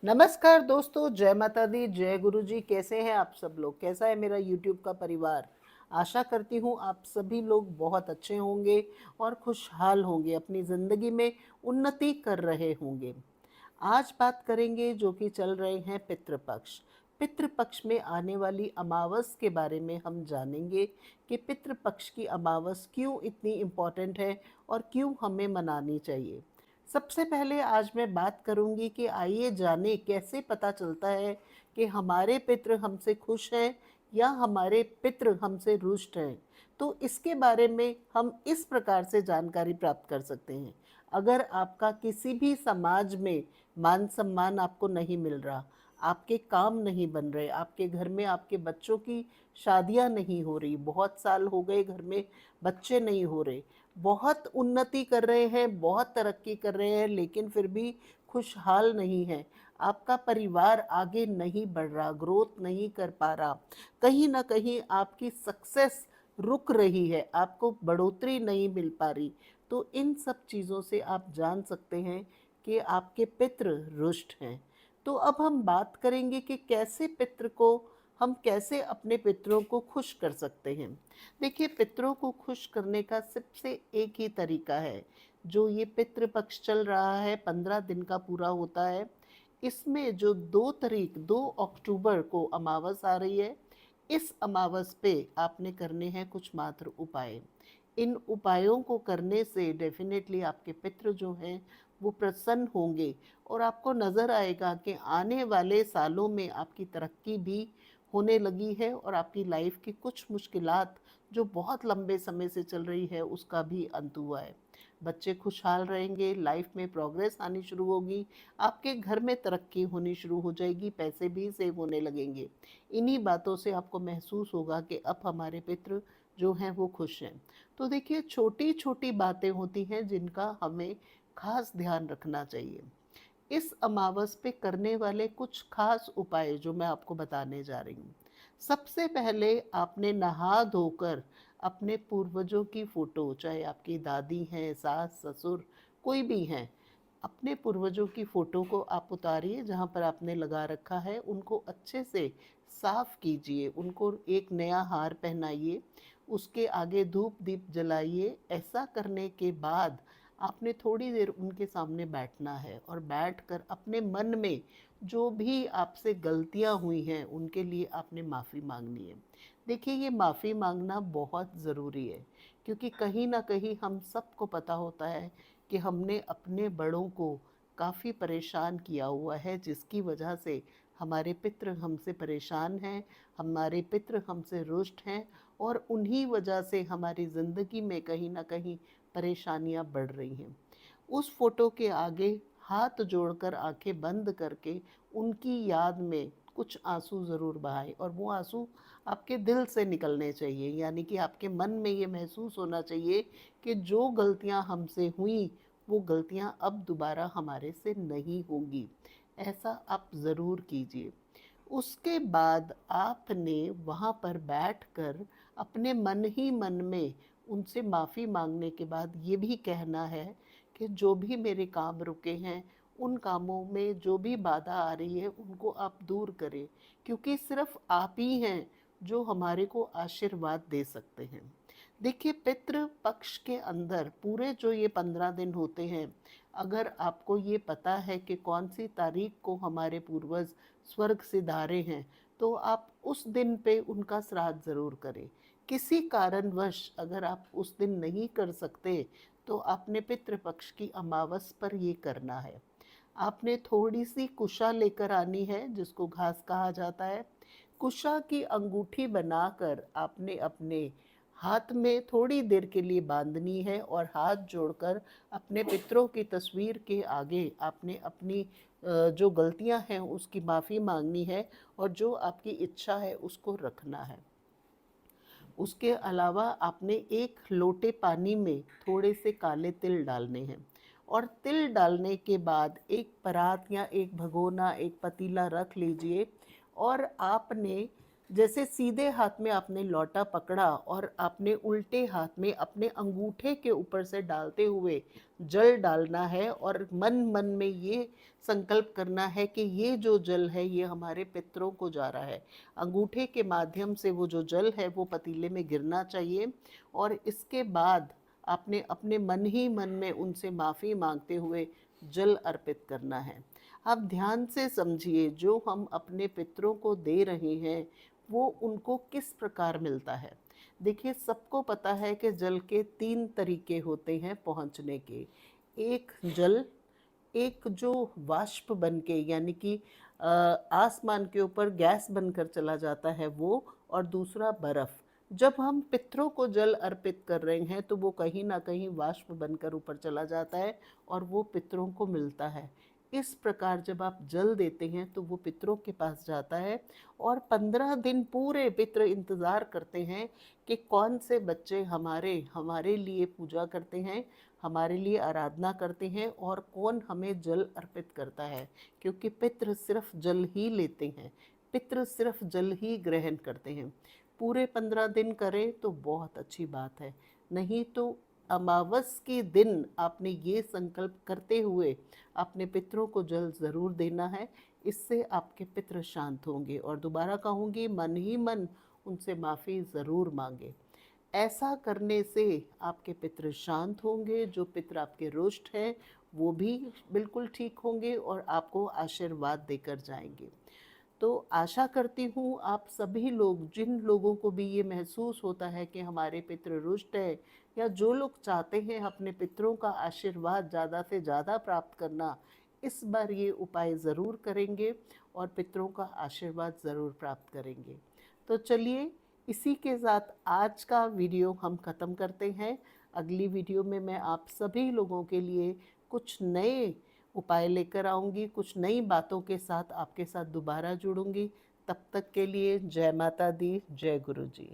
नमस्कार दोस्तों, जय माता दी, जय गुरु जी। कैसे हैं आप सब लोग? कैसा है मेरा यूट्यूब का परिवार? आशा करती हूँ आप सभी लोग बहुत अच्छे होंगे और खुशहाल होंगे, अपनी ज़िंदगी में उन्नति कर रहे होंगे। आज बात करेंगे जो कि चल रहे हैं पितृपक्ष। पितृपक्ष में आने वाली अमावस के बारे में हम जानेंगे कि पितृपक्ष की अमावस क्यों इतनी इम्पोर्टेंट है और क्यों हमें मनानी चाहिए। सबसे पहले आज मैं बात करूंगी कि आइए जाने कैसे पता चलता है कि हमारे पितृ हमसे खुश हैं या हमारे पितृ हमसे रुष्ट हैं। तो इसके बारे में हम इस प्रकार से जानकारी प्राप्त कर सकते हैं। अगर आपका किसी भी समाज में मान सम्मान आपको नहीं मिल रहा, आपके काम नहीं बन रहे, आपके घर में आपके बच्चों की शादियां नहीं हो रही, बहुत साल हो गए घर में बच्चे नहीं हो रहे, बहुत उन्नति कर रहे हैं, बहुत तरक्की कर रहे हैं, लेकिन फिर भी खुशहाल नहीं है, आपका परिवार आगे नहीं बढ़ रहा, ग्रोथ नहीं कर पा रहा, कहीं ना कहीं आपकी सक्सेस रुक रही है, आपको बढ़ोतरी नहीं मिल पा रही, तो इन सब चीज़ों से आप जान सकते हैं कि आपके पितृ रुष्ट हैं। तो अब हम बात करेंगे कि कैसे पितृ को हम कैसे अपने पितरों को खुश कर सकते हैं। देखिए, पितरों को खुश करने का सबसे एक ही तरीका है। जो ये पितृपक्ष चल रहा है, 15 दिन का पूरा होता है। इसमें जो 2 अक्टूबर को अमावस आ रही है, इस अमावस पे आपने करने हैं कुछ मात्र उपाय। इन उपायों को करने से डेफिनेटली आपके पितृ जो हैं वो प्रसन्न होंगे और आपको नज़र आएगा कि आने वाले सालों में आपकी तरक्की भी होने लगी है और आपकी लाइफ की कुछ मुश्किलात जो बहुत लंबे समय से चल रही है उसका भी अंत हुआ है। बच्चे खुशहाल रहेंगे, लाइफ में प्रोग्रेस आनी शुरू होगी, आपके घर में तरक्की होनी शुरू हो जाएगी, पैसे भी सेव होने लगेंगे। इन्हीं बातों से आपको महसूस होगा कि अब हमारे पितृ जो हैं वो खुश हैं। तो देखिए, छोटी छोटी बातें होती हैं जिनका हमें खास ध्यान रखना चाहिए। इस अमावस पे करने वाले कुछ खास उपाय जो मैं आपको बताने जा रही हूँ। सबसे पहले आपने नहा धोकर अपने पूर्वजों की फ़ोटो, चाहे आपकी दादी हैं, सास, ससुर, कोई भी हैं, अपने पूर्वजों की फ़ोटो को आप उतारिए, जहाँ पर आपने लगा रखा है उनको अच्छे से साफ़ कीजिए, उनको एक नया हार पहनाइए, उसके आगे धूप दीप जलाइए। ऐसा करने के बाद आपने थोड़ी देर उनके सामने बैठना है और बैठकर अपने मन में जो भी आपसे गलतियां हुई हैं उनके लिए आपने माफ़ी मांगनी है। देखिए, ये माफ़ी मांगना बहुत ज़रूरी है, क्योंकि कहीं ना कहीं हम सबको पता होता है कि हमने अपने बड़ों को काफ़ी परेशान किया हुआ है, जिसकी वजह से हमारे पितृ हमसे परेशान हैं, हमारे पितृ हमसे रुष्ट हैं और उन्हीं वजह से हमारी ज़िंदगी में कहीं ना कहीं परेशानियां बढ़ रही हैं। उस फोटो के आगे हाथ जोड़कर आंखें बंद करके उनकी याद में कुछ आंसू ज़रूर बहाएं, और वो आंसू आपके दिल से निकलने चाहिए, यानी कि आपके मन में ये महसूस होना चाहिए कि जो गलतियां हमसे हुई वो गलतियां अब दोबारा हमारे से नहीं होंगी। ऐसा आप ज़रूर कीजिए। उसके बाद आपने वहाँ पर बैठकर अपने मन ही मन में उनसे माफ़ी मांगने के बाद ये भी कहना है कि जो भी मेरे काम रुके हैं, उन कामों में जो भी बाधा आ रही है उनको आप दूर करें, क्योंकि सिर्फ आप ही हैं जो हमारे को आशीर्वाद दे सकते हैं। देखिए, पितृ पक्ष के अंदर पूरे जो ये 15 दिन होते हैं, अगर आपको ये पता है कि कौन सी तारीख को हमारे पूर्वज स्वर्ग सिधारे हैं, तो आप उस दिन पे उनका श्राद्ध ज़रूर करें। किसी कारणवश अगर आप उस दिन नहीं कर सकते, तो आपने पितृपक्ष की अमावस पर ये करना है। आपने थोड़ी सी कुशा लेकर आनी है, जिसको घास कहा जाता है। कुशा की अंगूठी बनाकर आपने अपने हाथ में थोड़ी देर के लिए बांधनी है और हाथ जोड़कर अपने पितरों की तस्वीर के आगे आपने अपनी जो गलतियां हैं उसकी माफ़ी मांगनी है और जो आपकी इच्छा है उसको रखना है। उसके अलावा आपने एक लोटे पानी में थोड़े से काले तिल डालने हैं, और तिल डालने के बाद एक परात या एक भगोना, एक पतीला रख लीजिए और आपने जैसे सीधे हाथ में आपने लोटा पकड़ा और आपने उल्टे हाथ में अपने अंगूठे के ऊपर से डालते हुए जल डालना है और मन मन में ये संकल्प करना है कि ये जो जल है ये हमारे पितरों को जा रहा है। अंगूठे के माध्यम से वो जो जल है वो पतीले में गिरना चाहिए और इसके बाद आपने अपने मन ही मन में उनसे माफ़ी मांगते हुए जल अर्पित करना है। आप ध्यान से समझिए, जो हम अपने पितरों को दे रहे हैं वो उनको किस प्रकार मिलता है। देखिए, सबको पता है कि जल के 3 तरीके होते हैं पहुँचने के। एक जल, एक जो वाष्प बन के यानी कि आसमान के ऊपर गैस बनकर चला जाता है वो, और दूसरा बर्फ़। जब हम पितरों को जल अर्पित कर रहे हैं तो वो कहीं न कहीं वाष्प बनकर ऊपर चला जाता है और वो पितरों को मिलता है। इस प्रकार जब आप जल देते हैं तो वो पितरों के पास जाता है और 15 दिन पूरे पितर इंतज़ार करते हैं कि कौन से बच्चे हमारे हमारे लिए पूजा करते हैं, हमारे लिए आराधना करते हैं और कौन हमें जल अर्पित करता है। क्योंकि पितृ सिर्फ जल ही लेते हैं, पितृ सिर्फ जल ही ग्रहण करते हैं। पूरे 15 दिन करें तो बहुत अच्छी बात है, नहीं तो अमावस के दिन आपने ये संकल्प करते हुए अपने पितरों को जल ज़रूर देना है। इससे आपके पितृ शांत होंगे और दोबारा कहूँगी, मन ही मन उनसे माफ़ी ज़रूर मांगे। ऐसा करने से आपके पितृ शांत होंगे, जो पितृ आपके रुष्ट हैं वो भी बिल्कुल ठीक होंगे और आपको आशीर्वाद देकर जाएंगे। तो आशा करती हूँ आप सभी लोग, जिन लोगों को भी ये महसूस होता है कि हमारे पितृ रुष्ट है, या जो लोग चाहते हैं अपने पितरों का आशीर्वाद ज़्यादा से ज़्यादा प्राप्त करना, इस बार ये उपाय ज़रूर करेंगे और पितरों का आशीर्वाद ज़रूर प्राप्त करेंगे। तो चलिए, इसी के साथ आज का वीडियो हम ख़त्म करते हैं। अगली वीडियो में मैं आप सभी लोगों के लिए कुछ नए उपाय लेकर आऊँगी, कुछ नई बातों के साथ आपके साथ दोबारा जुड़ूंगी। तब तक के लिए जय माता दी, जय गुरु जी।